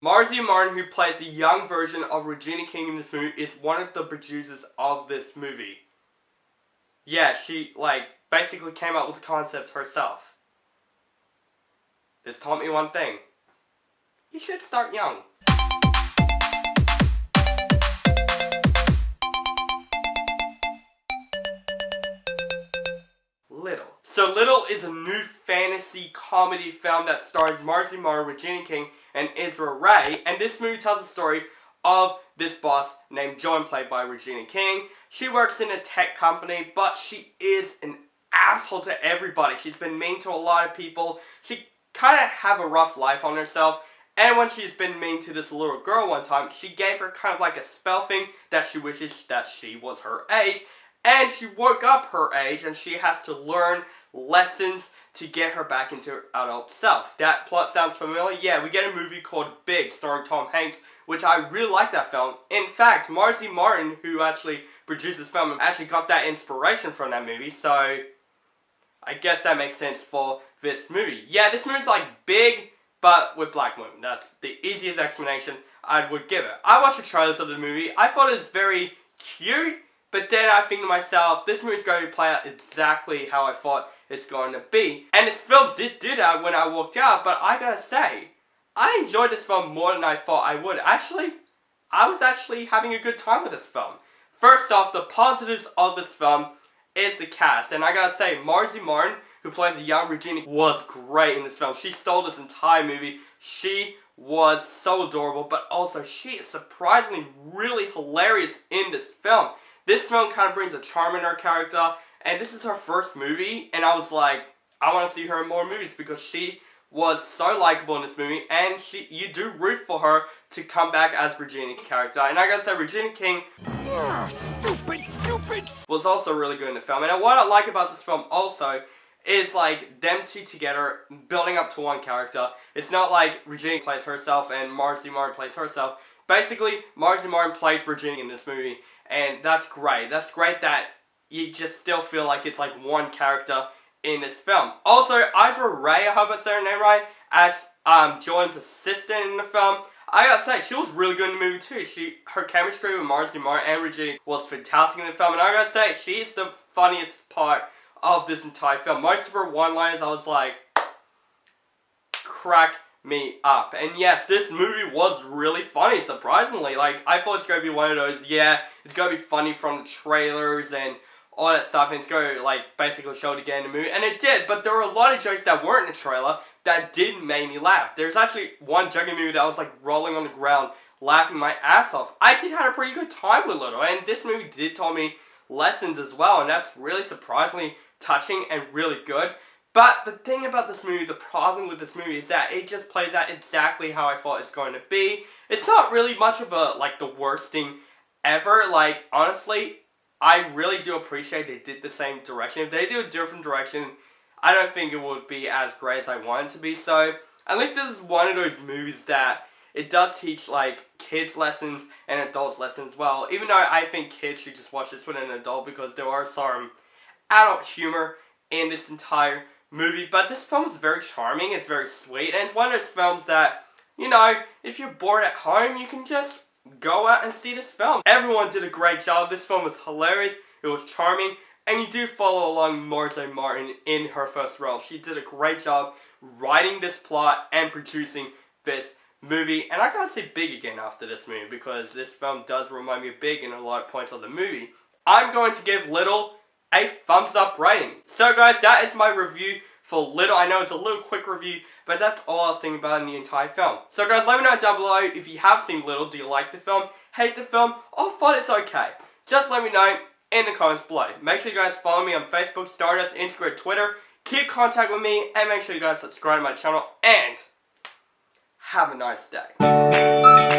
Marzi Martin, who plays the young version of Regina King in this movie, is one of the producers of this movie. Yeah, she, basically came up with the concept herself. This taught me one thing. You should start young. Little. So Little is a new fantasy comedy film that stars Marzi Martin, Regina King, and Isra Ray, and this movie tells the story of this boss named Joan, played by Regina King. She works in a tech company, but she is an asshole to everybody. She's been mean to a lot of people. She kind of have a rough life on herself, and when she's been mean to this little girl one time, she gave her kind of like a spell thing that she wishes that she was her age, and she woke up her age, and she has to learn lessons to get her back into her adult self. That plot sounds familiar? Yeah, we get a movie called Big, starring Tom Hanks, which I really like that film. In fact, Marzi Martin, who actually produced this film, actually got that inspiration from that movie, so I guess that makes sense for this movie. Yeah, this movie's like Big, but with black women. That's the easiest explanation I would give it. I watched the trailers of the movie. I thought it was very cute, but then I think to myself, this movie's going to play out exactly how I thought it's going to be. And this film did do that when I walked out, but I gotta say, I enjoyed this film more than I thought I would. Actually, I was actually having a good time with this film. First off, the positives of this film is the cast. And I gotta say, Marzi Martin, who plays the young Regina, was great in this film. She stole this entire movie. She was so adorable, but also she is surprisingly really hilarious in this film. This film kind of brings a charm in her character, and this is her first movie, and I was like, I want to see her in more movies because she was so likable in this movie, and you do root for her to come back as Regina's character. And I gotta say, Regina King stupid was also really good in the film. And what I like about this film also is like them two together building up to one character. It's not like Regina plays herself and Marzi Martin plays herself. Basically, Marzi Martin plays Regina in this movie, and that's great. That's great that you just still feel like it's like one character in this film. Also, Isra Ray, I hope I said her name right, as Joan's assistant in the film. I gotta say, she was really good in the movie too. Her chemistry with Marzi Martin and Regina was fantastic in the film, and I gotta say, she's the funniest part of this entire film. Most of her one-liners, I was like, crack me up. And yes, this movie was really funny, surprisingly. Like, I thought it's gonna be one of those, yeah, it's gonna be funny from the trailers and all that stuff, and it's going to, like, basically show it again in the movie. And it did, but there were a lot of jokes that weren't in the trailer that did make me laugh. There's actually one joke in the movie that I was, like, rolling on the ground, laughing my ass off. I did have a pretty good time with Little, and this movie did tell me lessons as well, and that's really surprisingly touching and really good. But the thing about this movie, the problem with this movie, is that it just plays out exactly how I thought it's going to be. It's not really much of a, like, the worst thing ever. Like, honestly, I really do appreciate they did the same direction. If they do a different direction, I don't think it would be as great as I want it to be. So, at least this is one of those movies that it does teach, like, kids lessons and adults lessons as well. Even though I think kids should just watch this with an adult because there are some adult humor in this entire movie. But this film is very charming, it's very sweet, and it's one of those films that, you know, if you're bored at home, you can just go out and see this film. Everyone did a great job. This film was hilarious, it was charming, and you do follow along Marzi Martin in her first role. She did a great job writing this plot and producing this movie. And I gotta say Big again after this movie, because this film does remind me of Big in a lot of points of the movie. I'm going to give Little a thumbs up rating. So guys, that is my review for Little. I know it's a little quick review, but that's all I was thinking about in the entire film. So guys, let me know down below if you have seen Little. Do you like the film, hate the film, or thought it's okay? Just let me know in the comments below. Make sure you guys follow me on Facebook, Stardust, Instagram, Twitter. Keep contact with me, and make sure you guys subscribe to my channel, and have a nice day.